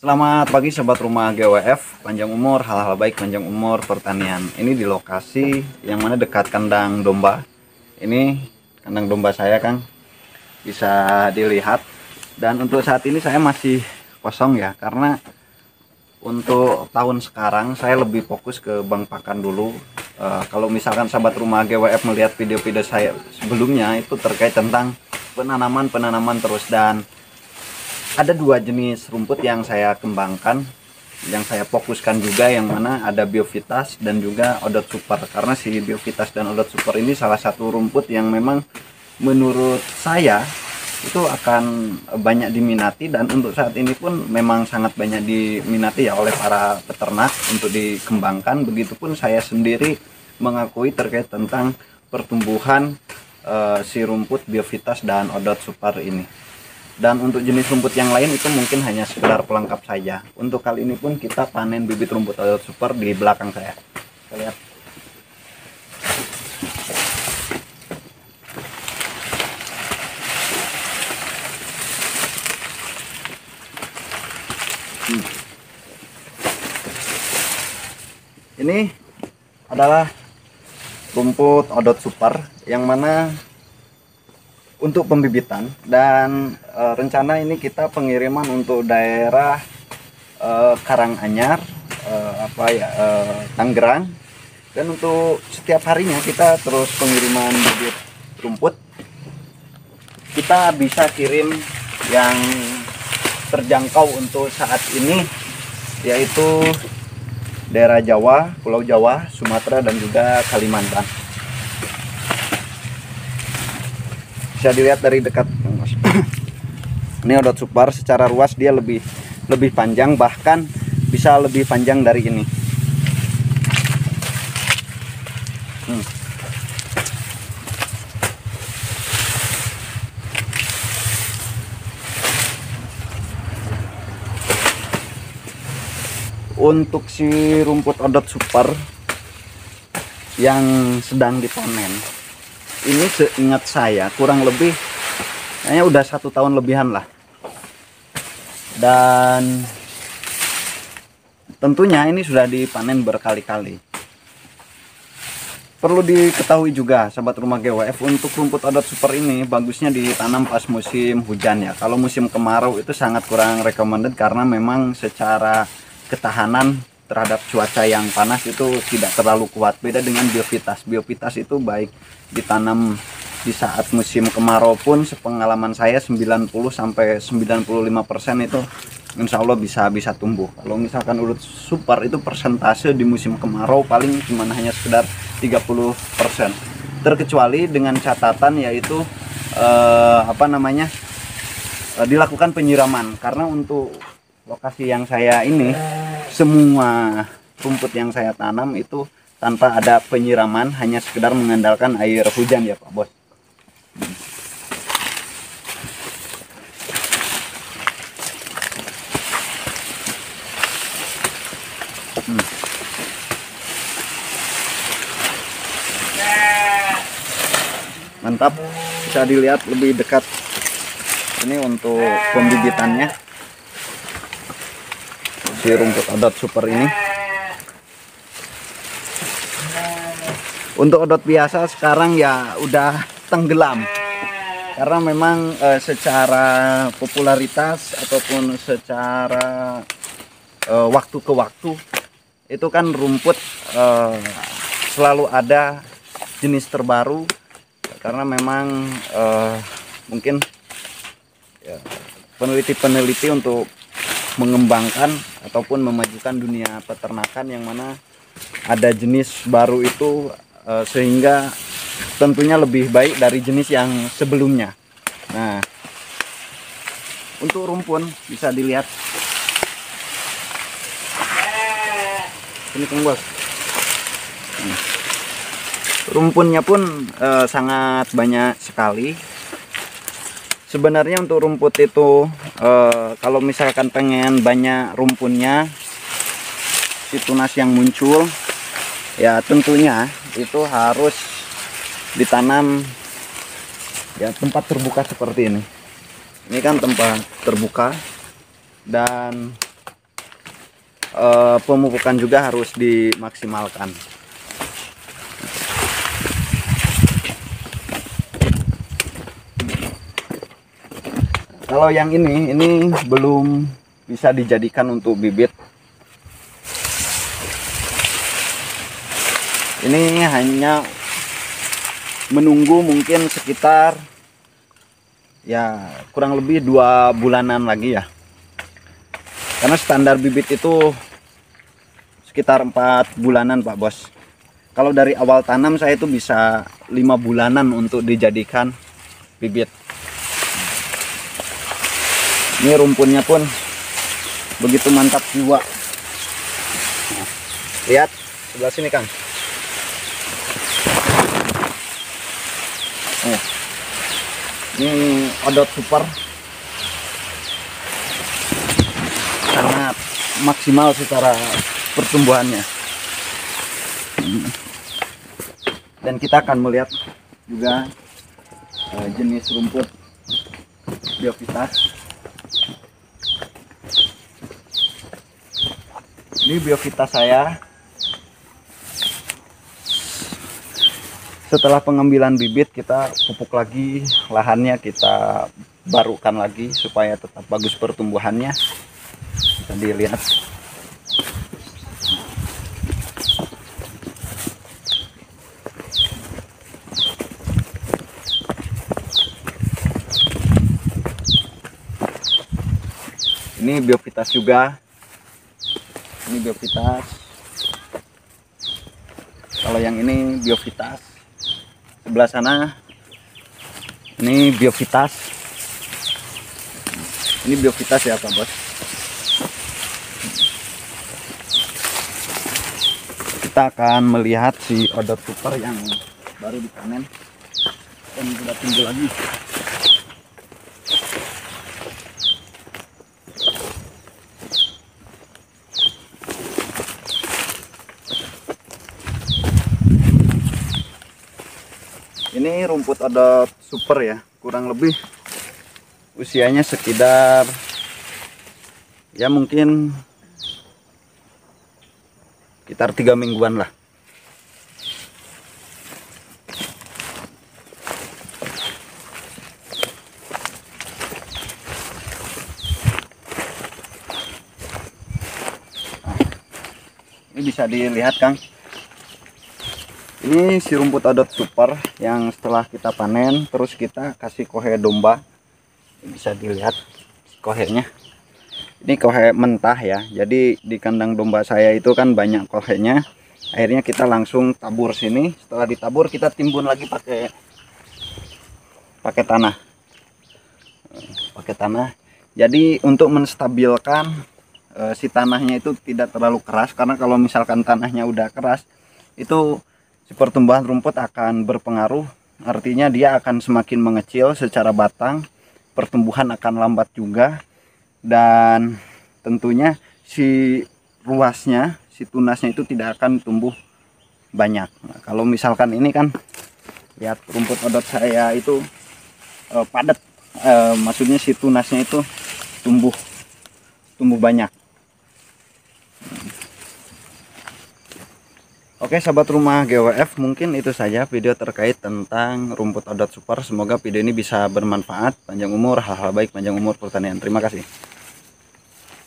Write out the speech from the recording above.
Selamat pagi sobat rumah GWF, panjang umur, hal-hal baik panjang umur pertanian. Ini di lokasi yang mana dekat kandang domba. Ini kandang domba saya, Kang. Bisa dilihat. Dan untuk saat ini saya masih kosong ya, karena untuk tahun sekarang saya lebih fokus ke bank pakan dulu. Kalau misalkan sahabat rumah GWF melihat video-video saya sebelumnya, itu terkait tentang penanaman terus, dan ada dua jenis rumput yang saya kembangkan, yang saya fokuskan juga, yang mana ada Biovitas dan juga Odot Super. Karena si Biovitas dan Odot Super ini salah satu rumput yang memang menurut saya itu akan banyak diminati, dan untuk saat ini pun memang sangat banyak diminati ya oleh para peternak untuk dikembangkan. Begitupun saya sendiri mengakui terkait tentang pertumbuhan si rumput Biovitas dan Odot Super ini. Dan untuk jenis rumput yang lain itu mungkin hanya sekedar pelengkap saja. Untuk kali ini pun kita panen bibit rumput Odot Super di belakang saya. Kita lihat. Ini adalah rumput Odot Super yang mana untuk pembibitan, dan rencana ini kita pengiriman untuk daerah Karanganyar, Tangerang, dan untuk setiap harinya kita terus pengiriman bibit rumput. Kita bisa kirim yang terjangkau untuk saat ini, yaitu daerah Jawa, Pulau Jawa, Sumatera, dan juga Kalimantan. Bisa dilihat dari dekat. Ini Odot Super secara ruas dia lebih panjang, bahkan bisa lebih panjang dari ini. Untuk si rumput Odot Super yang sedang dipanen ini, seingat saya kurang lebih kayaknya udah 1 tahun lebihan lah. Dan tentunya ini sudah dipanen berkali-kali. Perlu diketahui juga sahabat rumah GWF, untuk rumput Odot Super ini bagusnya ditanam pas musim hujan ya. Kalau musim kemarau itu sangat kurang recommended, karena memang secara ketahanan terhadap cuaca yang panas itu tidak terlalu kuat. Beda dengan Biovitas. Biovitas itu baik ditanam di saat musim kemarau pun, sepengalaman saya 90-95% itu insya Allah bisa tumbuh. Kalau misalkan Odot Super itu persentase di musim kemarau paling cuma hanya sekedar 30%. Terkecuali dengan catatan, yaitu dilakukan penyiraman. Karena untuk lokasi yang saya ini, semua rumput yang saya tanam itu tanpa ada penyiraman, hanya sekedar mengandalkan air hujan ya Pak Bos. Mantap, bisa dilihat lebih dekat. Ini untuk pembibitannya si rumput Odot Super ini. Untuk Odot biasa sekarang ya udah tenggelam, karena memang secara popularitas ataupun secara waktu ke waktu itu kan rumput selalu ada jenis terbaru, karena memang mungkin ya, peneliti-peneliti untuk mengembangkan ataupun memajukan dunia peternakan, yang mana ada jenis baru itu sehingga tentunya lebih baik dari jenis yang sebelumnya. Nah, untuk rumpun bisa dilihat ini Kang Bos. Rumpunnya pun sangat banyak sekali. Sebenarnya untuk rumput itu kalau misalkan pengen banyak rumpunnya, si tunas yang muncul, ya tentunya itu harus ditanam ya tempat terbuka seperti ini. Ini kan tempat terbuka, dan pemupukan juga harus dimaksimalkan. Kalau yang ini belum bisa dijadikan untuk bibit. Ini hanya menunggu mungkin sekitar ya kurang lebih 2 bulanan lagi ya. Karena standar bibit itu sekitar 4 bulanan Pak Bos. Kalau dari awal tanam saya itu bisa 5 bulanan untuk dijadikan bibit. Ini rumpunnya pun begitu mantap jiwa. Nah, lihat sebelah sini Kang. Ini odot super, sangat maksimal secara pertumbuhannya. Dan kita akan melihat juga jenis rumput Biovitas. Ini Biovitas saya. Setelah pengambilan bibit kita pupuk lagi lahannya, kita barukan lagi supaya tetap bagus pertumbuhannya. Bisa dilihat. Ini Biovitas juga. Ini Biovitas. Kalau yang ini Biovitas. Sebelah sana ini Biovitas. Ini Biovitas ya Pak Bos. Kita akan melihat si odot super yang baru dipanen dan sudah tumbuh lagi. Ini rumput odot super ya, kurang lebih usianya sekitar ya mungkin sekitar 3 mingguan lah. Nah, ini bisa dilihat Kang. Ini si rumput odot super yang setelah kita panen terus kita kasih kohe domba. Bisa dilihat kohenya. Ini kohe mentah ya. Jadi di kandang domba saya itu kan banyak kohenya. Akhirnya kita langsung tabur sini. Setelah ditabur kita timbun lagi pakai tanah. Pakai tanah. Jadi untuk menstabilkan si tanahnya itu tidak terlalu keras, karena kalau misalkan tanahnya udah keras itu pertumbuhan rumput akan berpengaruh, artinya dia akan semakin mengecil secara batang, pertumbuhan akan lambat juga, dan tentunya si ruasnya, si tunasnya itu tidak akan tumbuh banyak. Nah, kalau misalkan ini kan lihat rumput odot saya itu padat, maksudnya si tunasnya itu tumbuh banyak. Oke sahabat rumah GWF, mungkin itu saja video terkait tentang rumput odot super. Semoga video ini bisa bermanfaat, panjang umur, hal-hal baik, panjang umur pertanian. Terima kasih.